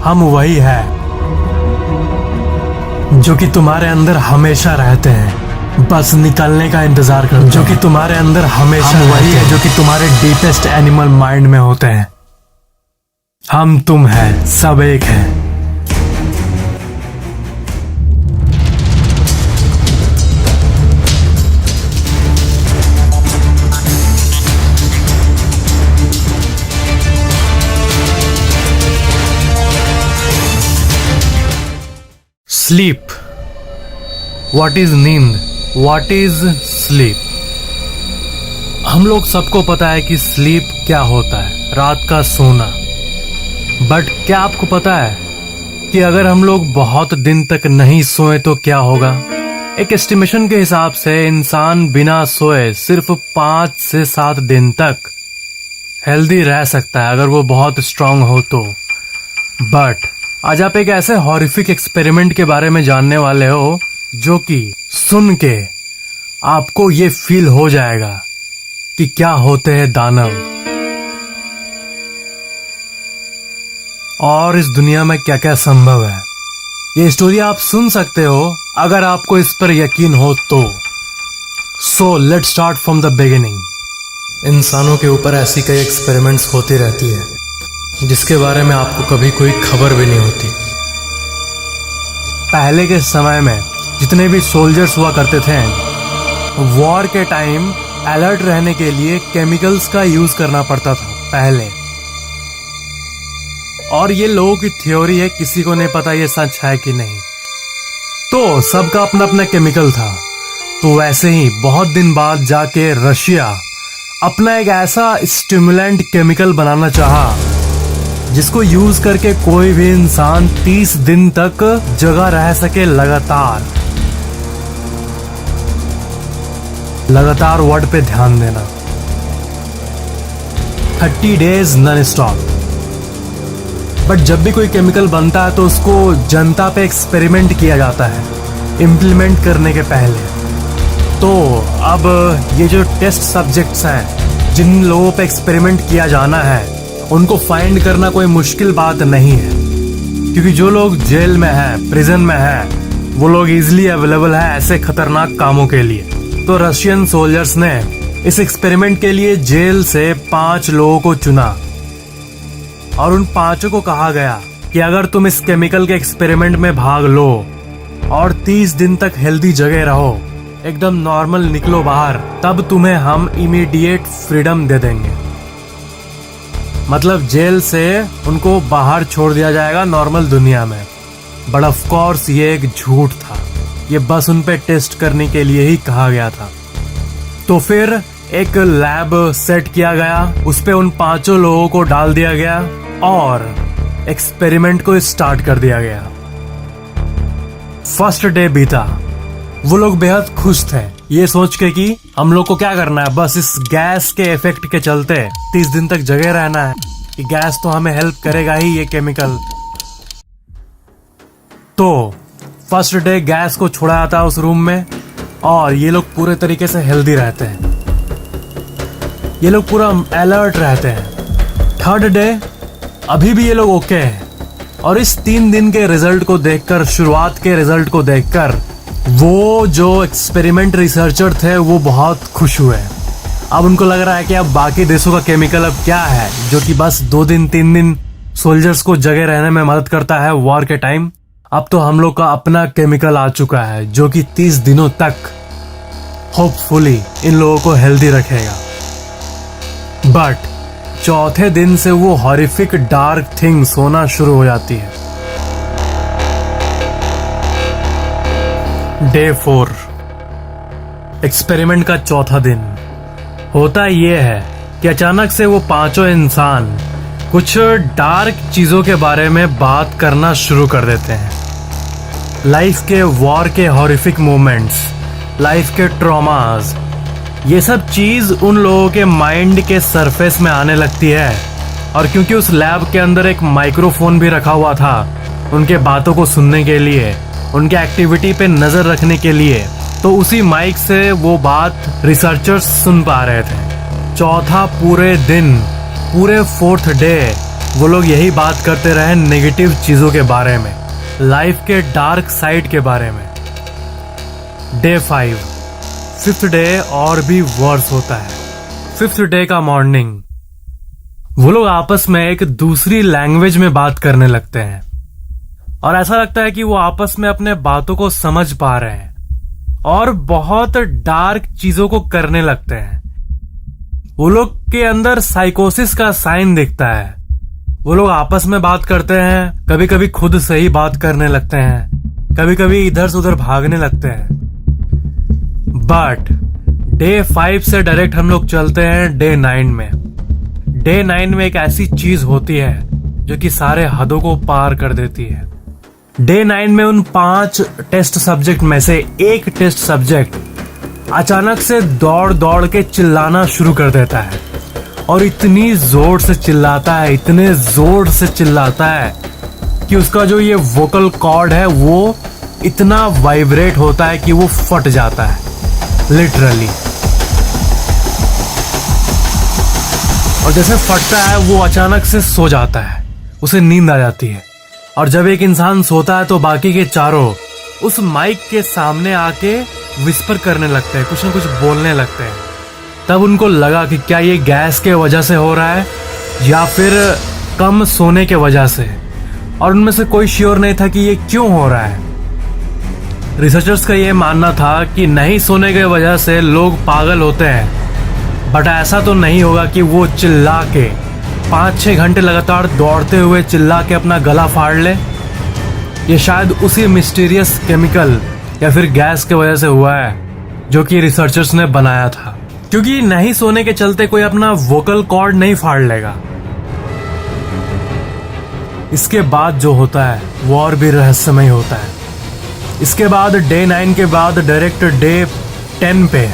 हम वही है जो कि तुम्हारे अंदर हमेशा रहते हैं, बस निकलने का इंतजार करते हैं। जो कि तुम्हारे अंदर हमेशा वही है जो कि तुम्हारे डीपेस्ट एनिमल माइंड में होते हैं। हम तुम है, सब एक है। स्लीप। व्हाट इज नींद? What is sleep? हम लोग सबको पता है कि स्लीप क्या होता है, रात का सोना। बट क्या आपको पता है कि अगर हम लोग बहुत दिन तक नहीं सोए तो क्या होगा? एक एस्टिमेशन के हिसाब से इंसान बिना सोए सिर्फ 5 से 7 दिन तक हेल्दी रह सकता है, अगर वो बहुत स्ट्रांग हो तो। बट आज आप एक ऐसे हॉरिफिक एक्सपेरिमेंट के बारे में जानने वाले हो जो कि सुन के आपको ये फील हो जाएगा कि क्या होते हैं दानव और इस दुनिया में क्या क्या संभव है। ये स्टोरी आप सुन सकते हो अगर आपको इस पर यकीन हो तो। So let's start from the beginning. इंसानों के ऊपर ऐसी कई एक्सपेरिमेंट्स होती रहती है जिसके बारे में आपको कभी कोई खबर भी नहीं होती। पहले के समय में जितने भी सोल्जर्स हुआ करते थे, वॉर के टाइम अलर्ट रहने के लिए केमिकल्स का यूज करना पड़ता था पहले। और ये लोगों की थ्योरी है, किसी को नहीं पता ये सच है कि नहीं। तो सबका अपना अपना केमिकल था। तो वैसे ही बहुत दिन बाद जाके रशिया अपना एक ऐसा स्टिमुलेंट केमिकल बनाना चाहा जिसको यूज करके कोई भी इंसान 30 दिन तक जगा रह सके लगातार वर्ड पे ध्यान देना। 30 डेज नॉन स्टॉप। बट जब भी कोई केमिकल बनता है तो उसको जनता पे एक्सपेरिमेंट किया जाता है इम्प्लीमेंट करने के पहले। तो अब ये जो टेस्ट सब्जेक्ट्स हैं जिन लोगों पे एक्सपेरिमेंट किया जाना है उनको फाइंड करना कोई मुश्किल बात नहीं है, क्योंकि जो लोग जेल में हैं, प्रिजन में हैं, वो लोग इजीली अवेलेबल है ऐसे खतरनाक कामों के लिए। तो रशियन सोल्जर्स ने इस एक्सपेरिमेंट के लिए जेल से 5 लोगों को चुना और उन 5 को कहा गया कि अगर तुम इस केमिकल के एक्सपेरिमेंट में भाग लो और 30 दिन तक हेल्दी जगह रहो, एकदम नॉर्मल निकलो बाहर, तब तुम्हें हम इमीडिएट फ्रीडम दे देंगे। मतलब जेल से उनको बाहर छोड़ दिया जाएगा नॉर्मल दुनिया में। बट ऑफ कोर्स ये एक झूठ था, ये बस उन पे टेस्ट करने के लिए ही कहा गया था। तो फिर एक लैब सेट किया गया, उस पे उन 5 लोगों को डाल दिया गया और एक्सपेरिमेंट को स्टार्ट कर दिया गया। फर्स्ट डे बीता, वो लोग बेहद खुश थे ये सोच के कि हम लोग को क्या करना है, बस इस गैस के इफेक्ट के चलते 30 दिन तक जगह रहना है। ये गैस तो हमें हेल्प करेगा ही, ये केमिकल। तो फर्स्ट डे गैस को छोड़ा जाता है उस रूम में और ये लोग पूरे तरीके से हेल्दी रहते हैं, ये लोग पूरा अलर्ट रहते हैं। थर्ड डे अभी भी ये लोग ओके हैं और इस 3 दिन के रिजल्ट को देखकर, शुरुआत के रिजल्ट को देखकर वो जो एक्सपेरिमेंट रिसर्चर थे वो बहुत खुश हुए। अब उनको लग रहा है कि अब बाकी देशों का केमिकल अब क्या है जो कि बस 2 दिन 3 दिन सोल्जर्स को जगह रहने में मदद करता है वॉर के टाइम। अब तो हम लोग का अपना केमिकल आ चुका है जो कि 30 दिनों तक होपफुली इन लोगों को हेल्दी रखेगा। बट चौथे दिन से वो हॉरिफिक डार्क थिंग्स होना शुरू हो जाती है। डे 4, एक्सपेरिमेंट का चौथा दिन। होता ये है कि अचानक से वो 5 इंसान कुछ डार्क चीजों के बारे में बात करना शुरू कर देते हैं। लाइफ के वॉर के हॉरिफिक मोमेंट्स, लाइफ के ट्रॉमास, ये सब चीज उन लोगों के माइंड के सरफेस में आने लगती है। और क्योंकि उस लैब के अंदर एक माइक्रोफोन भी रखा हुआ था उनके बातों को सुनने के लिए, उनके एक्टिविटी पे नजर रखने के लिए, तो उसी माइक से वो बात रिसर्चर्स सुन पा रहे थे। चौथा पूरे दिन, पूरे 4th डे वो लोग यही बात करते रहे नेगेटिव चीज़ों के बारे में, लाइफ के डार्क साइड के बारे में। डे 5, 5th डे और भी वर्स होता है। 5th डे का मॉर्निंग वो लोग आपस में एक दूसरी लैंग्वेज में बात करने लगते हैं और ऐसा लगता है कि वो आपस में अपने बातों को समझ पा रहे हैं और बहुत डार्क चीजों को करने लगते हैं। वो लोग के अंदर साइकोसिस का साइन दिखता है। वो लोग आपस में बात करते हैं, कभी कभी खुद से ही बात करने लगते हैं, कभी कभी इधर से उधर भागने लगते हैं। बट डे 5 से डायरेक्ट हम लोग चलते हैं डे 9 में। डे 9 में एक ऐसी चीज होती है जो कि सारे हदों को पार कर देती है। डे 9 में उन 5 टेस्ट सब्जेक्ट में से एक टेस्ट सब्जेक्ट अचानक से दौड़ दौड़ के चिल्लाना शुरू कर देता है और इतनी जोर से चिल्लाता है, इतने जोर से चिल्लाता है कि उसका जो ये वोकल कॉर्ड है वो इतना वाइब्रेट होता है कि वो फट जाता है लिटरली। और जैसे फटता है वो अचानक से सो जाता है, उसे नींद आ जाती है। और जब एक इंसान सोता है तो बाकी के चारों उस माइक के सामने आके विस्पर करने लगते हैं, कुछ ना कुछ बोलने लगते हैं। तब उनको लगा कि क्या ये गैस के वजह से हो रहा है या फिर कम सोने के वजह से, और उनमें से कोई श्योर नहीं था कि ये क्यों हो रहा है। रिसर्चर्स का ये मानना था कि नहीं सोने की वजह से लोग पागल होते हैं, बट ऐसा तो नहीं होगा कि वो चिल्ला के 5-6 घंटे लगातार दौड़ते हुए चिल्ला के अपना गला फाड़ ले। ये शायद उसी मिस्टीरियस केमिकल या फिर गैस की वजह से हुआ है जो कि रिसर्चर्स ने बनाया था, क्योंकि नहीं सोने के चलते कोई अपना वोकल कॉर्ड नहीं फाड़ लेगा। इसके बाद जो होता है वो और भी रहस्यमय होता है। इसके बाद डे 9 के बाद डायरेक्ट डे 10 पे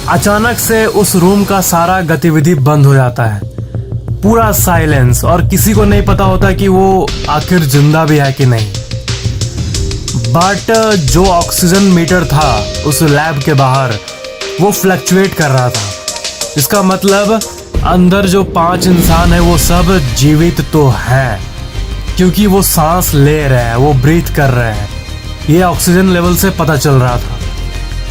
अचानक से उस रूम का सारा गतिविधि बंद हो जाता है, पूरा साइलेंस, और किसी को नहीं पता होता कि वो आखिर जिंदा भी है कि नहीं। बट जो ऑक्सीजन मीटर था उस लैब के बाहर वो फ्लक्चुएट कर रहा था। इसका मतलब अंदर जो 5 इंसान है वो सब जीवित तो हैं, क्योंकि वो सांस ले रहे हैं, वो ब्रीथ कर रहे हैं। ये ऑक्सीजन लेवल से पता चल रहा था।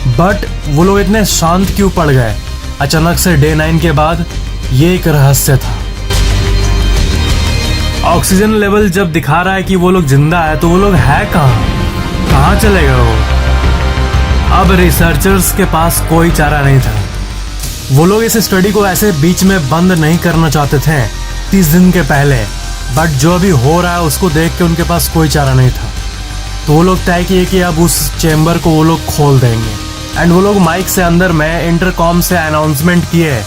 बट वो लोग इतने शांत क्यों पड़ गए अचानक से डे 9 के बाद, ये एक रहस्य था। ऑक्सीजन लेवल जब दिखा रहा है कि वो लोग जिंदा है तो वो लोग है कहाँ चले गए वो? अब रिसर्चर्स के पास कोई चारा नहीं था। वो लोग इस स्टडी को ऐसे बीच में बंद नहीं करना चाहते थे 30 दिन के पहले, बट जो अभी हो रहा है उसको देख के उनके पास कोई चारा नहीं था। तो वो लोग तय किए कि अब उस चेम्बर को वो लोग खोल देंगे। एंड वो लोग माइक से अंदर में इंटरकॉम से अनाउंसमेंट किए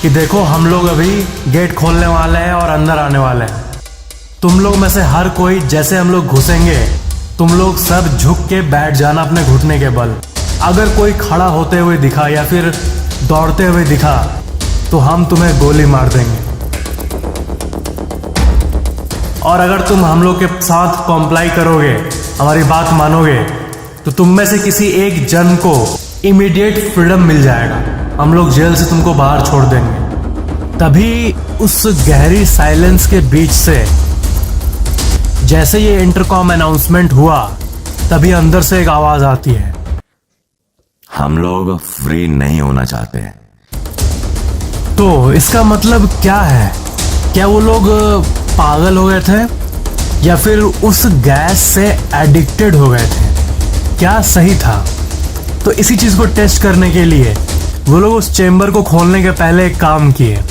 कि देखो हम लोग अभी गेट खोलने वाले हैं और अंदर आने वाले हैं। तुम लोग में से हर कोई जैसे हम लोग घुसेंगे तुम लोग सब झुक के बैठ जाना अपने घुटने के बल। अगर कोई खड़ा होते हुए दिखा या फिर दौड़ते हुए दिखा तो हम तुम्हें गोली मार देंगे। और अगर तुम हम लोग के साथ कॉम्प्लाई करोगे, हमारी बात मानोगे, तो तुम में से किसी एक जन को इमीडिएट फ्रीडम मिल जाएगा। हम लोग जेल से तुमको बाहर छोड़ देंगे। तभी उस गहरी साइलेंस के बीच से जैसे ये इंटरकॉम अनाउंसमेंट हुआ तभी अंदर से एक आवाज आती है, हम लोग फ्री नहीं होना चाहते। तो इसका मतलब क्या है? क्या वो लोग पागल हो गए थे या फिर उस गैस से एडिक्टेड हो गए थे? क्या सही था? तो इसी चीज को टेस्ट करने के लिए वो लोग उस चेम्बर को खोलने के पहले एक काम किए।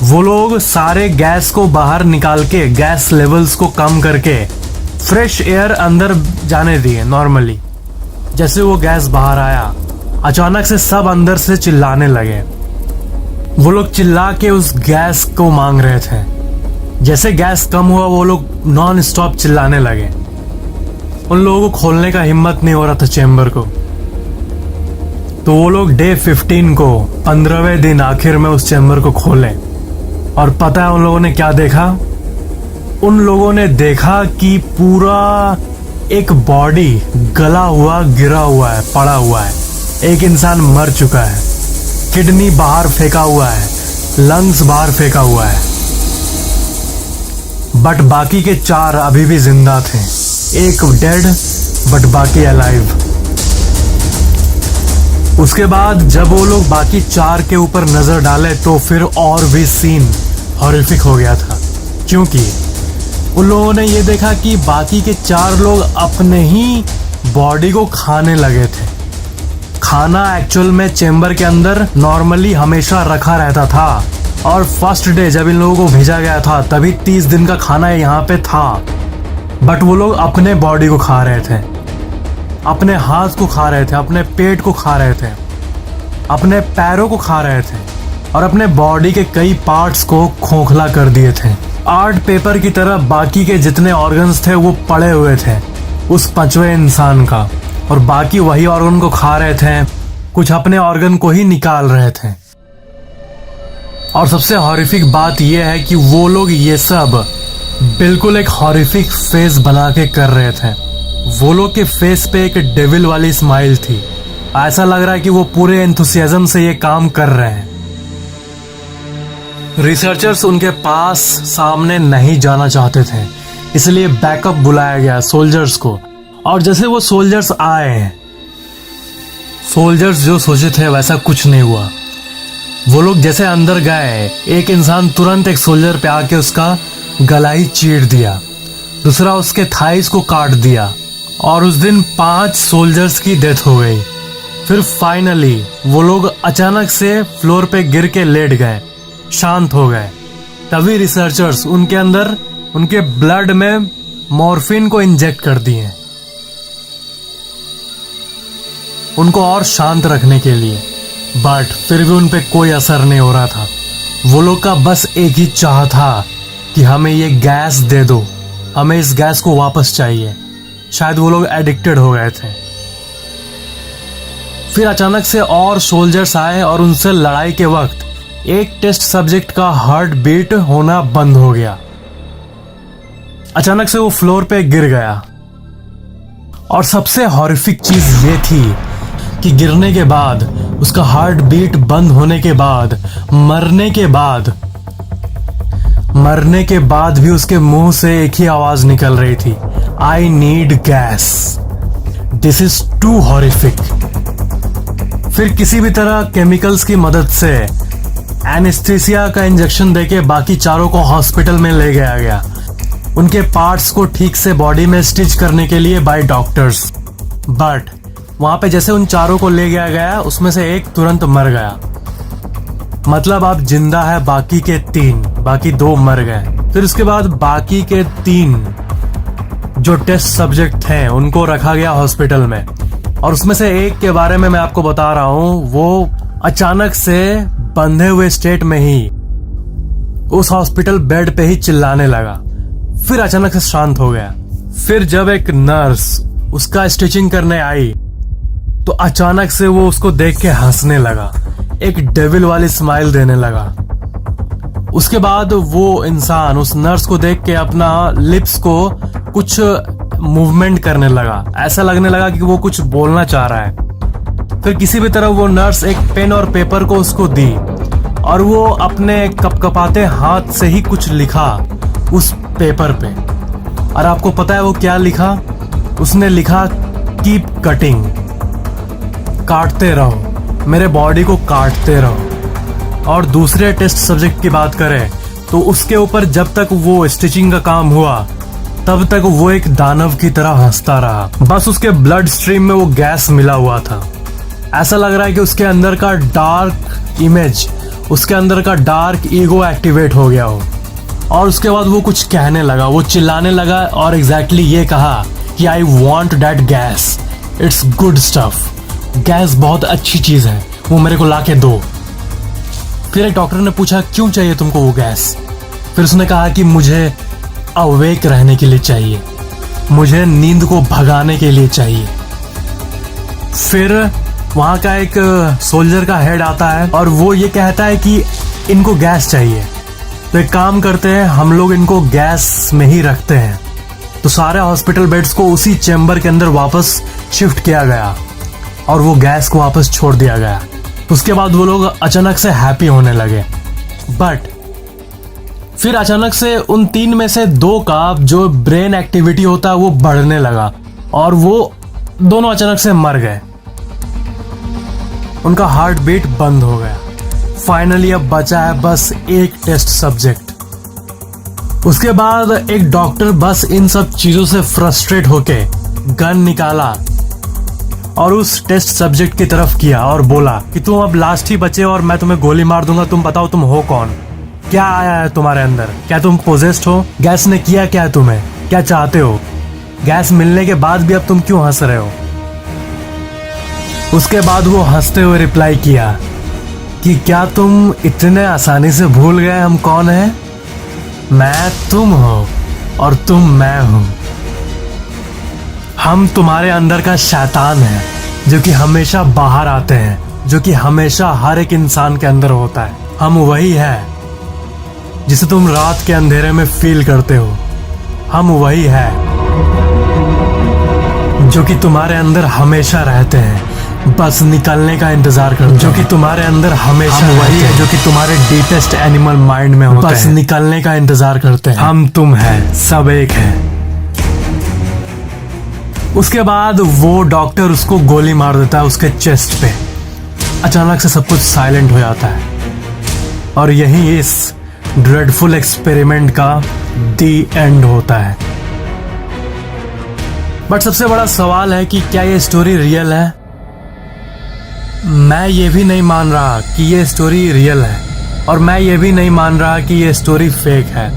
वो लोग सारे गैस को बाहर निकाल के गैस लेवल्स को कम करके फ्रेश एयर अंदर जाने दिए नॉर्मली। जैसे वो गैस बाहर आया अचानक से सब अंदर से चिल्लाने लगे। वो लोग चिल्ला के उस गैस को मांग रहे थे। जैसे गैस कम हुआ वो लोग नॉन स्टॉप चिल्लाने लगे। उन लोगों को खोलने का हिम्मत नहीं हो रहा था चेम्बर को। तो वो लोग डे 15 को 15वें दिन आखिर में उस चेम्बर को खोले। और पता है उन लोगों ने क्या देखा? उन लोगों ने देखा कि पूरा एक बॉडी गला हुआ गिरा हुआ है, पड़ा हुआ है। एक इंसान मर चुका है, किडनी बाहर फेंका हुआ है, लंग्स बाहर फेंका हुआ है। बट बाकी के 4 अभी भी जिंदा थे। एक डेड बट बाकी अलाइव। उसके बाद जब वो लोग बाकी 4 के ऊपर नजर डाले तो फिर और भी सीन हॉरिफिक हो गया था, क्योंकि उन लोगों ने ये देखा कि बाकी के 4 लोग अपने ही बॉडी को खाने लगे थे। खाना एक्चुअल में चेंबर के अंदर नॉर्मली हमेशा रखा रहता था, और फर्स्ट डे जब इन लोगों को भेजा गया था तभी 30 दिन का खाना यहाँ पे था। बट वो लोग अपने बॉडी को खा रहे थे, अपने हाथ को खा रहे थे, अपने पेट को खा रहे थे, अपने पैरों को खा रहे थे, और अपने बॉडी के कई पार्ट्स को खोखला कर दिए थे। आर्ट पेपर की तरह बाकी के जितने ऑर्गन्स थे वो पड़े हुए थे उस 5वें इंसान का, और बाकी वही ऑर्गन को खा रहे थे, कुछ अपने ऑर्गन को ही निकाल रहे थे। और सबसे हॉरिफिक बात यह है कि वो लोग ये सब बिल्कुल एक हॉरिफिक फेस बना के कर रहे थे। वो लोग के फेस पे एक डेविल वाली स्माइल थी। ऐसा लग रहा है कि वो पूरे एंथुसियाज्म से ये काम कर रहे हैं। रिसर्चर्स उनके पास सामने नहीं जाना चाहते थे, इसलिए बैकअप बुलाया गया सोल्जर्स को। और जैसे वो सोल्जर्स आए, सोल्जर्स जो सोचे थे वैसा कुछ नहीं हुआ। वो लोग जैसे अंदर गए, एक इंसान तुरंत एक सोल्जर पे आके उसका गला ही चीर दिया, दूसरा उसके थाइस को काट दिया, और उस दिन 5 सोल्जर्स की डेथ हो गई। फिर फाइनली वो लोग अचानक से फ्लोर पे गिर के लेट गए, शांत हो गए। तभी रिसर्चर्स उनके अंदर उनके ब्लड में मॉर्फिन को इंजेक्ट कर दिए, उनको और शांत रखने के लिए। बट फिर भी उन पे कोई असर नहीं हो रहा था। वो लोग का बस एक ही चाह था कि हमें ये गैस दे दो, हमें इस गैस को वापस चाहिए। शायद वो लोग एडिक्टेड हो गए थे। फिर अचानक से और सोल्जर्स आए और उनसे लड़ाई के वक्त एक टेस्ट सब्जेक्ट का हार्ट बीट होना बंद हो गया। अचानक से वो फ्लोर पे गिर गया। और सबसे हॉरिफिक चीज ये थी कि गिरने के बाद, उसका हार्ट बीट बंद होने के बाद, मरने के बाद भी उसके मुंह से एक ही आवाज निकल रही थी, I need gas. This is too horrific. फिर किसी भी तरह केमिकल्स की मदद से एनेस्थीसिया का इंजेक्शन देके बाकी 4 को हॉस्पिटल में ले गया गया, उनके पार्ट्स को ठीक से बॉडी में स्टिच करने के लिए बाय डॉक्टर्स। बट वहां पे जैसे उन 4 को ले गया गया, उसमें से एक तुरंत मर गया। मतलब अब जिंदा है बाकी के 3, बाकी 2 मर गए। फिर उसके बाद बाकी के 3 जो टेस्ट सब्जेक्ट थे उनको रखा गया हॉस्पिटल में, और उसमें से एक के बारे में मैं आपको बता रहा हूं, वो अचानक से बंधे हुए स्टेट में ही उस हॉस्पिटल बेड पे ही चिल्लाने लगा, फिर अचानक से शांत हो गया। फिर जब एक नर्स उसका स्टिचिंग करने आई तो अचानक से वो उसको देख के हंसने लगा, एक डेविल वाली स्माइल देने लगा। उसके बाद वो इंसान उस नर्स को देख के अपना लिप्स को कुछ मूवमेंट करने लगा, ऐसा लगने लगा कि वो कुछ बोलना चाह रहा है। फिर किसी भी तरह वो नर्स एक पेन और पेपर को उसको दी, और वो अपने कपकपाते हाथ से ही कुछ लिखा उस पेपर पे। और आपको पता है वो क्या लिखा? उसने लिखा, कीप कटिंग, काटते रहो, मेरे बॉडी को काटते रहो। और दूसरे टेस्ट सब्जेक्ट की बात करें तो उसके ऊपर जब तक वो स्टिचिंग का काम हुआ तब तक वो एक दानव की तरह हंसता रहा। बस उसके ब्लड स्ट्रीम में वो गैस मिला हुआ था। ऐसा लग रहा है कि उसके अंदर का डार्क इमेज, उसके अंदर का डार्क ईगो एक्टिवेट हो गया हो। और उसके बाद वो कुछ कहने लगा, वो चिल्लाने लगा और एग्जैक्टली ये कहा कि I want that gas, it's good stuff, gas बहुत अच्छी चीज है, वो मेरे को लाके दो। फिर एक डॉक्टर ने पूछा, क्यों चाहिए तुमको वो गैस? फिर उसने कहा कि मुझे अवेक रहने के लिए चाहिए, मुझे नींद को भगाने के लिए चाहिए। फिर वहां का एक सोल्जर का हेड आता है और वो ये कहता है कि इनको गैस चाहिए, तो एक काम करते हैं, हम लोग इनको गैस में ही रखते हैं। तो सारे हॉस्पिटल बेड्स को उसी चेंबर के अंदर वापस शिफ्ट किया गया और वो गैस को वापस छोड़ दिया गया। उसके बाद वो लोग अचानक से हैप्पी होने लगे। बट फिर अचानक से उन 3 में से 2 का जो ब्रेन एक्टिविटी होता है वो बढ़ने लगा और वो दोनों अचानक से मर गए। उनका हार्ट बीट बंद हो गया। फाइनली अब बचा है बस एक टेस्ट सब्जेक्ट। उसके बाद एक डॉक्टर बस इन सब चीजों से फ्रस्ट्रेट होके गन निकाला और उस टेस्ट सब्जेक्ट की तरफ किया और बोला कि तुम अब लास्ट ही बचे और मैं तुम्हें गोली मार दूंगा, तुम बताओ तुम हो कौन, क्या आया है तुम्हारे अंदर, क्या तुम पोजेस्ड हो, गैस ने किया क्या तुम्हें, क्या चाहते हो, गैस मिलने के बाद भी अब तुम क्यों हंस रहे हो। उसके बाद वो हंसते हुए रिप्लाई किया कि क्या तुम इतने आसानी से भूल गए हम कौन हैं? मैं तुम हो और तुम मैं हूं। हम तुम्हारे अंदर का शैतान है जो कि हमेशा बाहर आते हैं, जो कि हमेशा हर एक इंसान के अंदर होता है। हम वही है जिसे तुम रात के अंधेरे में फील करते हो। हम वही है जो कि तुम्हारे अंदर हमेशा रहते हैं, बस निकलने का इंतजार करते हैं। जो कि तुम्हारे अंदर हमेशा वही है जो कि तुम्हारे डीपेस्ट एनिमल माइंड में होता है, बस निकलने का इंतजार करते हैं। हम तुम है, सब एक है। उसके बाद वो डॉक्टर उसको गोली मार देता है उसके चेस्ट पे। अचानक से सब कुछ साइलेंट हो जाता है और यही इस ड्रेडफुल एक्सपेरिमेंट का दी एंड होता है। बट सबसे बड़ा सवाल है कि क्या ये स्टोरी रियल है? मैं ये भी नहीं मान रहा कि ये स्टोरी रियल है और मैं ये भी नहीं मान रहा कि ये स्टोरी फेक है।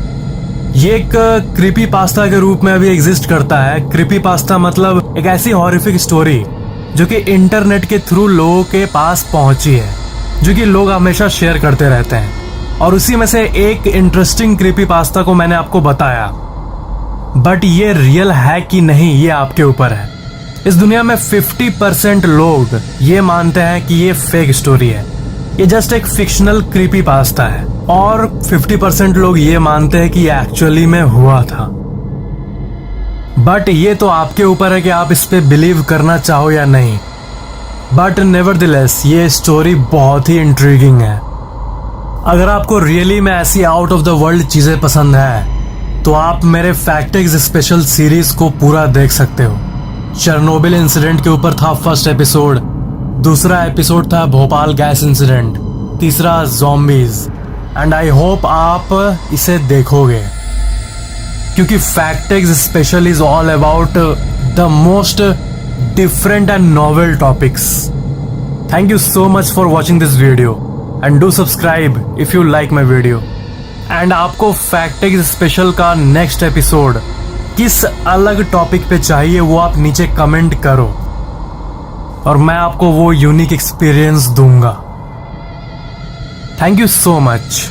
ये एक क्रीपी पास्ता के रूप में अभी एग्जिस्ट करता है। क्रीपी पास्ता मतलब एक ऐसी हॉरिफिक स्टोरी जो कि इंटरनेट के थ्रू लोगों के पास पहुंची है, जो कि लोग हमेशा शेयर करते रहते हैं। और उसी में से एक इंटरेस्टिंग क्रीपी पास्ता को मैंने आपको बताया। बट ये रियल है कि नहीं ये आपके ऊपर है। इस दुनिया में 50% लोग ये मानते हैं कि ये फेक स्टोरी है, ये जस्ट एक फिक्शनल क्रीपी पास्ता है, और 50% लोग ये मानते हैं कि ये एक्चुअली में हुआ था। बट ये तो आपके ऊपर है कि आप इस पे बिलीव करना चाहो या नहीं। बट नेवरदलेस ये स्टोरी बहुत ही इंट्रिगिंग है। अगर आपको रियली में ऐसी आउट ऑफ द वर्ल्ड चीजें पसंद है तो आप मेरे फैक्टिक्स स्पेशल सीरीज को पूरा देख सकते हो। चेरनोबिल इंसिडेंट के ऊपर था फर्स्ट एपिसोड, दूसरा एपिसोड था भोपाल गैस इंसिडेंट, तीसरा ज़ॉम्बीज। एंड आई होप आप इसे देखोगे क्योंकि Factics special is all about the most different and novel topics. Thank you so much for watching this video and do subscribe if you like my video. And आपको Factics special का next episode किस अलग topic पे चाहिए वो आप नीचे comment करो और मैं आपको वो यूनिक एक्सपीरियंस दूंगा। Thank you so much.